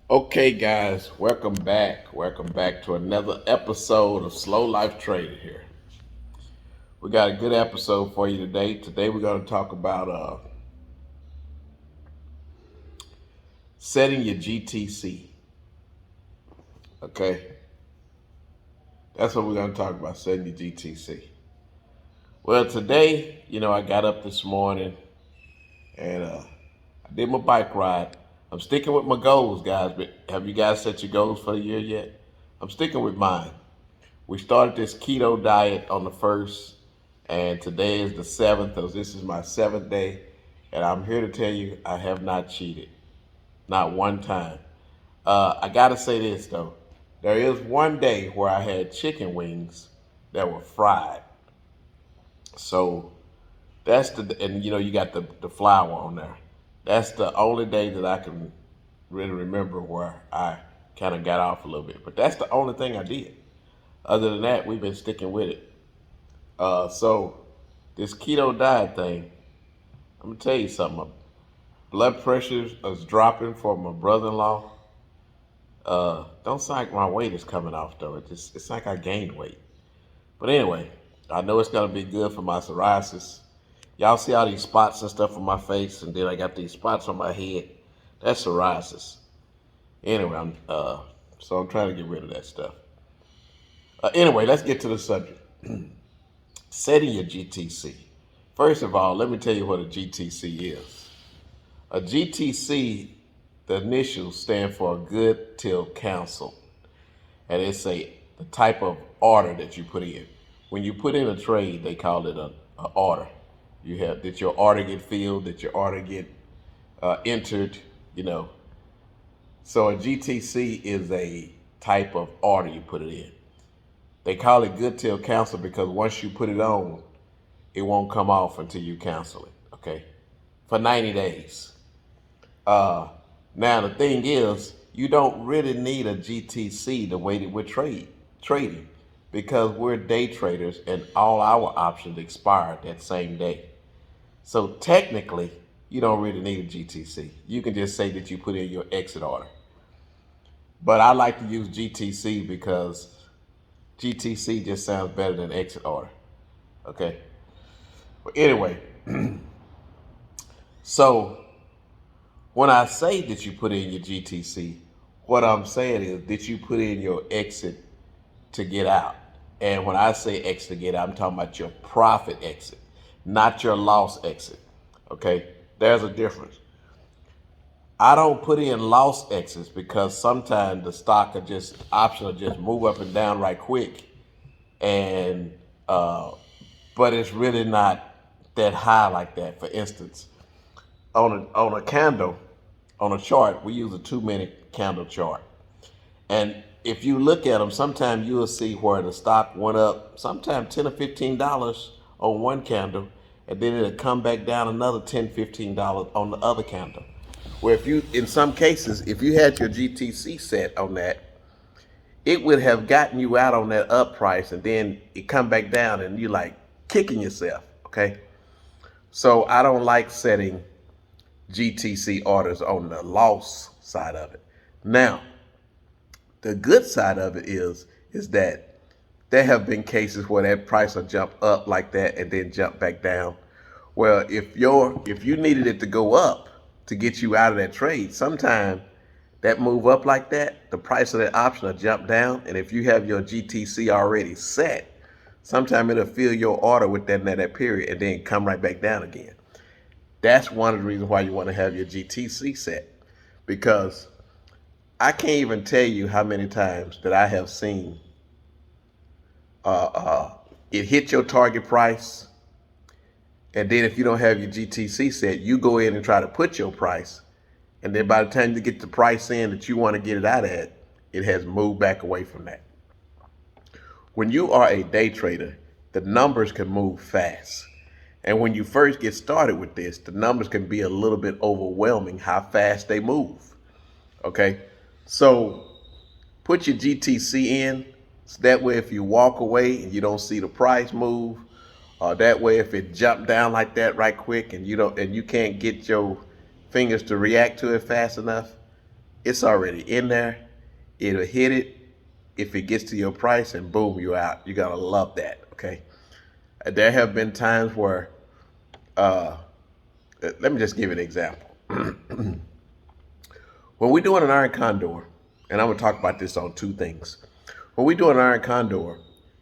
Okay, guys, welcome back. Welcome back to another episode of Slow Life Trading here. We got a good episode for you today. Today, we're going to talk about setting your GTC. Okay, that's what we're going to talk about, setting your GTC. Well, today, I got up this morning and I did my bike ride. I'm sticking with my goals, guys, but have you guys set your goals for the year yet? I'm sticking with mine. We started this keto diet on the 1st, and today is the 7th. So this is my 7th day, and I'm here to tell you I have not cheated, not one time. I gotta say this though, there is one day where I had chicken wings that were fried. So that's and you got the flour on there. That's the only day that I can really remember where I kind of got off a little bit. But that's the only thing I did. Other than that, we've been sticking with it. So this keto diet thing, I'm gonna tell you something. My blood pressure is dropping for my brother-in-law. Don't sound like my weight is coming off though. It's like I gained weight. But anyway, I know it's gonna be good for my psoriasis. Y'all see all these spots and stuff on my face, and then I got these spots on my head. That's psoriasis. Anyway, I'm trying to get rid of that stuff. Anyway, let's get to the subject. Setting your GTC. First of all, let me tell you what a GTC is. A GTC, the initials stand for Good Till Cancel, and it's the type of order that you put in. When you put in a trade, they call it a order. Did your order get filled? Did your order get entered? You know. So a GTC is a type of order you put it in. They call it Good Till Cancel because once you put it on, it won't come off until you cancel it. Okay, for 90 days. Now the thing is, you don't really need a GTC the way that we're trading because we're day traders and all our options expire that same day. So technically, you don't really need a GTC. You can just say that you put in your exit order. But I like to use GTC because GTC just sounds better than exit order. Okay. But anyway, so when I say that you put in your GTC, what I'm saying is that you put in your exit to get out. And when I say exit to get out, I'm talking about your profit exit, not your loss exit. Okay? There's a difference. I don't put in loss exits because sometimes the stock option will just move up and down right quick. And, but it's really not that high like that. For instance, on a candle, on a chart, we use a 2-minute candle chart. And if you look at them, sometimes you will see where the stock went up, sometimes $10 or $15 on one candle, and then it'll come back down another $10, $15 on the other candle. Where in some cases, if you had your GTC set on that, it would have gotten you out on that up price, and then it come back down, and you like kicking yourself. Okay, so I don't like setting GTC orders on the loss side of it. Now, the good side of it is that there have been cases where that price will jump up like that and then jump back down. Well, if you needed it to go up to get you out of that trade, sometime that move up like that, the price of that option will jump down. And if you have your GTC already set, sometime it'll fill your order with that period and then come right back down again. That's one of the reasons why you want to have your GTC set, because I can't even tell you how many times that I have seen it hit your target price, and then if you don't have your GTC set, you go in and try to put your price, and then by the time you get the price in that you want to get it out at, it has moved back away from that. When you are a day trader, the numbers can move fast. And when you first get started with this, the numbers can be a little bit overwhelming how fast they move. Okay? So put your GTC in. So that way if you walk away and you don't see the price move, or that way if it jumped down like that right quick and you can't get your fingers to react to it fast enough, it's already in there. It'll hit it if it gets to your price, and boom, you're out. You're gonna love that. Okay. There have been times where, uh, let me just give you an example. When we're doing an iron condor, and I'm gonna talk about this on two things. When we do an iron condor,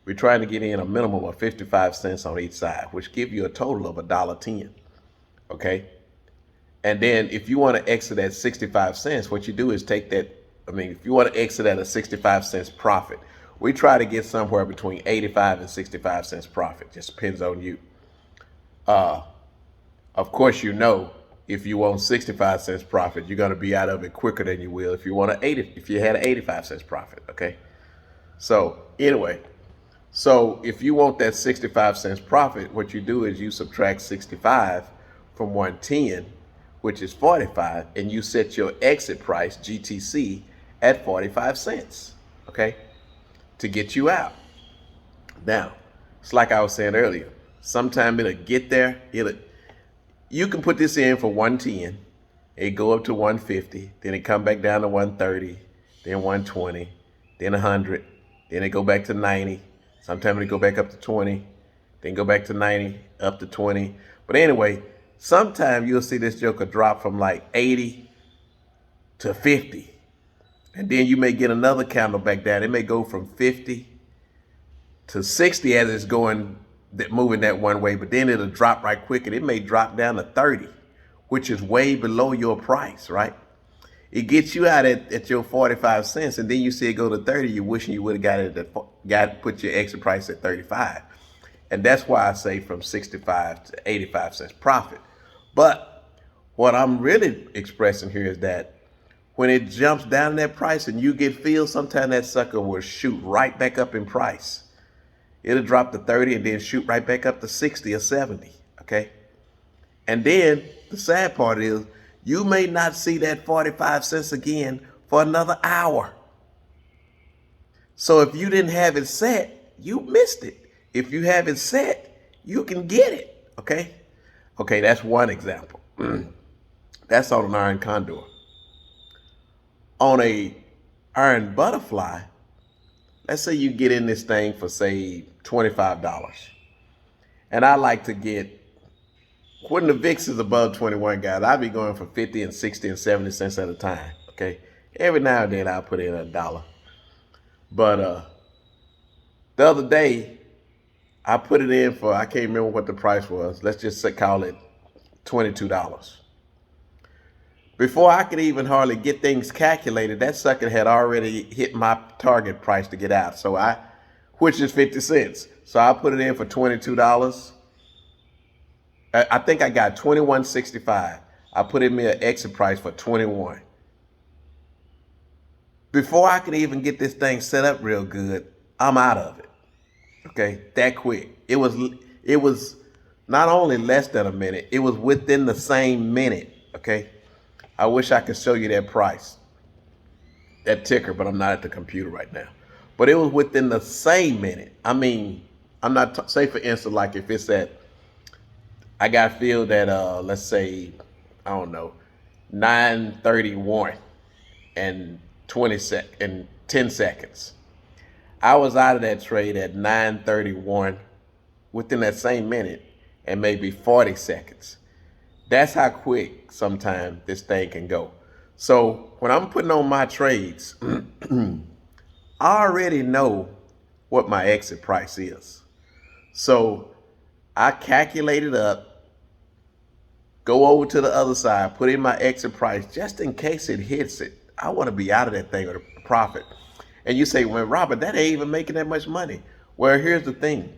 we're trying to get in a minimum of 55 cents on each side, which give you a total of $1.10. Okay. And then if you want to exit at 65 cents, what you do is take that. I mean, if you want to exit at a 65 cents profit, we try to get somewhere between 85 and 65 cents profit. Just depends on you. Uh, of course, if you want 65 cents profit, you're going to be out of it quicker than you will if you want if you had an 85 cents profit. Okay. So anyway, so if you want that 65 cents profit, what you do is you subtract 65 from 110, which is 45, and you set your exit price, G.T.C, at 45 cents, okay, to get you out. Now, it's like I was saying earlier, sometime it'll get there. You can put this in for 110, it go up to 150, then it come back down to 130, then 120, then 100, then it go back to 90. Sometimes it go back up to 20, then go back to 90, up to 20. But anyway, sometimes you'll see this joker drop from like 80 to 50. And then you may get another candle back down. It may go from 50 to 60 as it's moving that one way, but then it'll drop right quick, and it may drop down to 30, which is way below your price, right? It gets you out at your 45 cents, and then you see it go to 30. You're wishing you would have put your exit price at 35. And that's why I say from 65 to 85 cents profit. But what I'm really expressing here is that when it jumps down in that price and you get filled, sometimes that sucker will shoot right back up in price. It'll drop to 30 and then shoot right back up to 60 or 70, okay? And then the sad part is you may not see that 45 cents again for another hour. So if you didn't have it set, you missed it. If you have it set, you can get it, okay? Okay, that's one example. That's on an iron condor. On a iron butterfly, let's say you get in this thing for, say, $25. And I like to get, when the VIX is above 21, guys, I'll be going for 50 and 60 and 70 cents at a time, okay? Every now and then I'll put in $1. But the other day, I put it in for, I can't remember what the price was. Let's just call it $22. Before I could even hardly get things calculated, that sucker had already hit my target price to get out. So which is 50 cents. So I put it in for $22. I think I got $21.65. I put in me an exit price for 21. Before I could even get this thing set up real good, I'm out of it. Okay, that quick. It was not only less than a minute, it was within the same minute. Okay, I wish I could show you that price, that ticker, but I'm not at the computer right now. But it was within the same minute. I mean, I'm not say for instance, like if it's at, I got filled at let's say, I don't know, 9:31 and 10 seconds. I was out of that trade at 9:31 within that same minute and maybe 40 seconds. That's how quick sometimes this thing can go. So when I'm putting on my trades, I already know what my exit price is. So I calculate it up, go over to the other side, put in my exit price just in case it hits it. I want to be out of that thing with a profit. And you say, well, Robert, that ain't even making that much money. Well, here's the thing.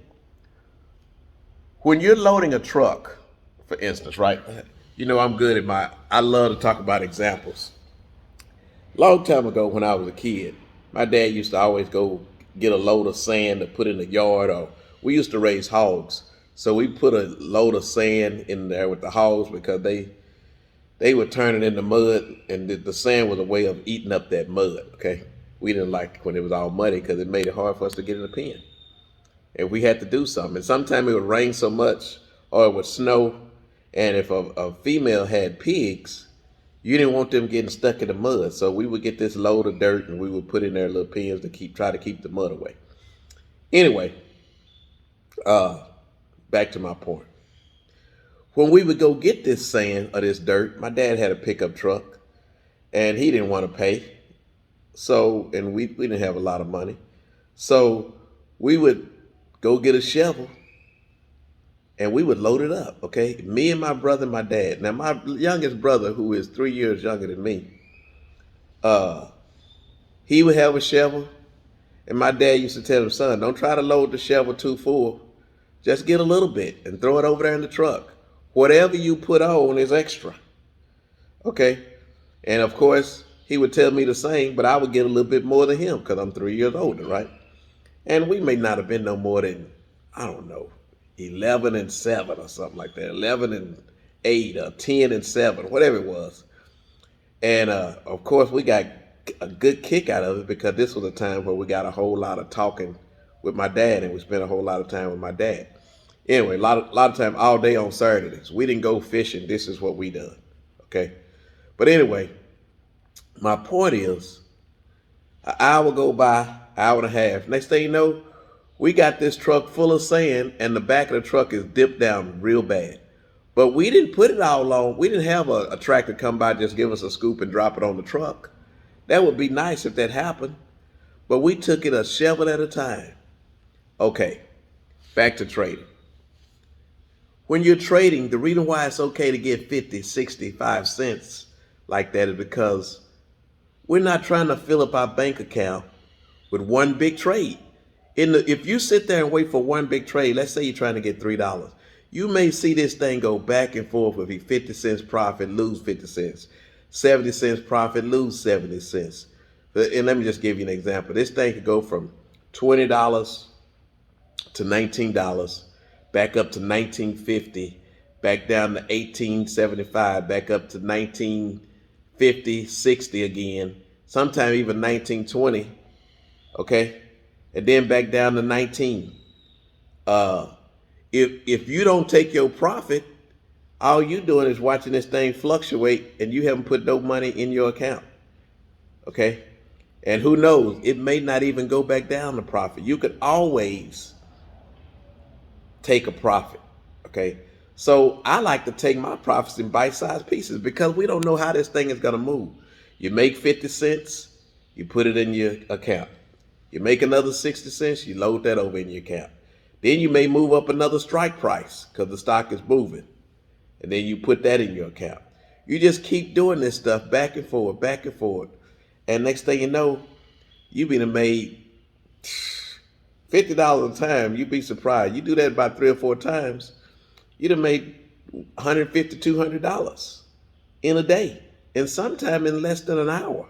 When you're loading a truck, for instance, right? You know, I love to talk about examples. Long time ago when I was a kid, my dad used to always go get a load of sand to put in the yard, or we used to raise hogs. So we put a load of sand in there with the hogs because they were turning into mud, and the sand was a way of eating up that mud, okay? We didn't like it when it was all muddy because it made it hard for us to get in the pen. And we had to do something. And sometimes it would rain so much or it would snow. And if a female had pigs, You didn't want them getting stuck in the mud. So we would get this load of dirt and we would put in their little pins to try to keep the mud away. Anyway, back to my point. When we would go get this sand or this dirt, my dad had a pickup truck and he didn't want to pay. So, and we didn't have a lot of money. So we would go get a shovel and we would load it up, okay? Me and my brother and my dad. Now, my youngest brother, who is 3 years younger than me, he would have a shovel, and my dad used to tell him, son, don't try to load the shovel too full. Just get a little bit and throw it over there in the truck. Whatever you put on is extra, okay? And of course, he would tell me the same, but I would get a little bit more than him because I'm 3 years older, right? And we may not have been no more than, I don't know, 11 and 7 or something like that, 11 and 8 or 10 and 7, whatever it was. And of course, we got a good kick out of it because this was a time where we got a whole lot of talking with my dad, and we spent a whole lot of time with my dad. Anyway, a lot of time all day on Saturdays. We didn't go fishing. This is what we done. Okay. But anyway, my point is, an hour go by, hour and a half. Next thing you know, we got this truck full of sand, and the back of the truck is dipped down real bad. But we didn't put it all on. We didn't have a tractor come by, just give us a scoop and drop it on the truck. That would be nice if that happened. But we took it a shovel at a time. Okay, back to trading. When you're trading, the reason why it's okay to get 50, 65 cents like that is because we're not trying to fill up our bank account with one big trade. If you sit there and wait for one big trade, let's say you're trying to get $3, you may see this thing go back and forth with 50 cents profit, lose 50 cents, 70 cents profit, lose 70 cents. And let me just give you an example. This thing could go from $20 to $19, back up to $19.50, back down to $18.75, back up to $19.50, 60 again, sometimes even $19.20, okay? And then back down to 19. If you don't take your profit, all you doing is watching this thing fluctuate and you haven't put no money in your account, okay? And who knows, it may not even go back down to profit. You could always take a profit, okay? So I like to take my profits in bite-sized pieces because we don't know how this thing is gonna move. You make 50 cents, you put it in your account. You make another 60 cents, you load that over in your account. Then you may move up another strike price because the stock is moving. And then you put that in your account. You just keep doing this stuff back and forth, back and forth. And next thing you know, you've been made $50 a time. You'd be surprised. You do that about 3 or 4 times, you'd have made $150, $200 in a day. And sometime in less than an hour.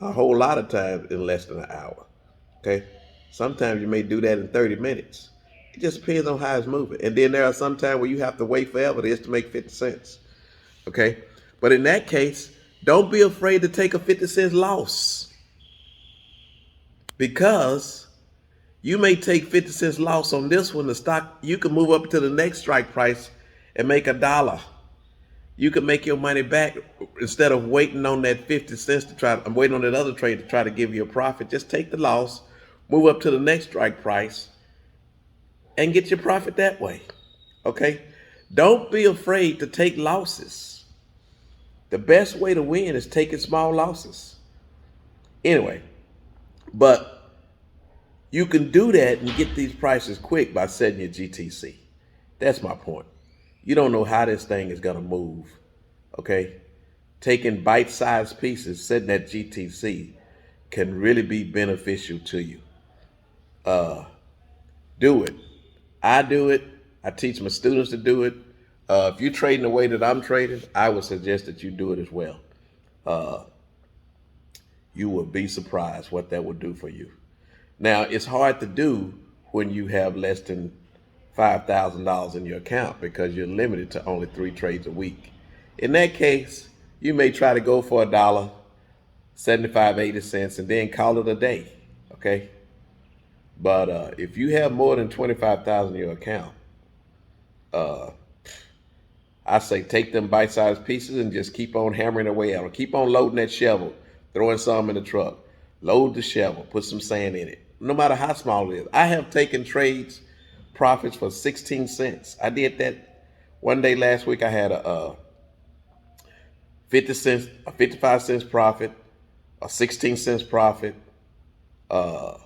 A whole lot of times in less than an hour. Okay? Sometimes you may do that in 30 minutes. It just depends on how it's moving. And then there are some times where you have to wait forever just to make 50 cents. Okay? But in that case, don't be afraid to take a 50 cents loss. Because you may take 50 cents loss on this one, the stock, you can move up to the next strike price and make $1. You can make your money back instead of waiting on that 50 cents I'm waiting on that other trade to try to give you a profit. Just take the loss, move up to the next strike price, and get your profit that way, okay? Don't be afraid to take losses. The best way to win is taking small losses. Anyway, but you can do that and get these prices quick by setting your GTC. That's my point. You don't know how this thing is gonna move, okay? Taking bite-sized pieces, setting that GTC can really be beneficial to you. Do it. I do it. I teach my students to do it. If you're trading the way that I'm trading, I would suggest that you do it as well. You will be surprised what that will do for you. Now, it's hard to do when you have less than $5,000 in your account because you're limited to only 3 trades a week. In that case, you may try to go for $1, 75, 80 cents, and then call it a day, okay? But if you have more than 25,000 in your account, I say take them bite-sized pieces and just keep on hammering away at them. Keep on loading that shovel, throwing some in the truck. Load the shovel, put some sand in it. No matter how small it is. I have taken trades profits for 16 cents. I did that one day last week. I had a 50 cents, a 55 cents profit, a 16 cents profit, uh,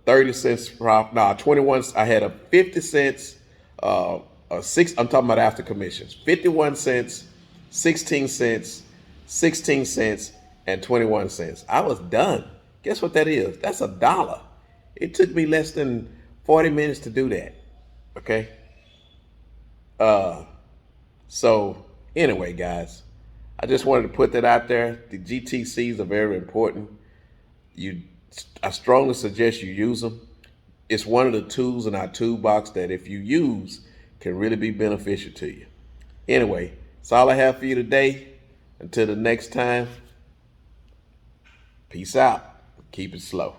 30 cents profit. No, 21. I had a 50 cents, a six. I'm talking about after commissions. 51 cents, 16 cents, 16 cents, and 21 cents. I was done. Guess what that is? That's $1. It took me less than 40 minutes to do that. Okay. So anyway, guys, I just wanted to put that out there. The GTCs are very important. You, I strongly suggest you use them. It's one of the tools in our toolbox that if you use can really be beneficial to you. Anyway, that's all I have for you today. Until the next time, peace out. Keep it slow.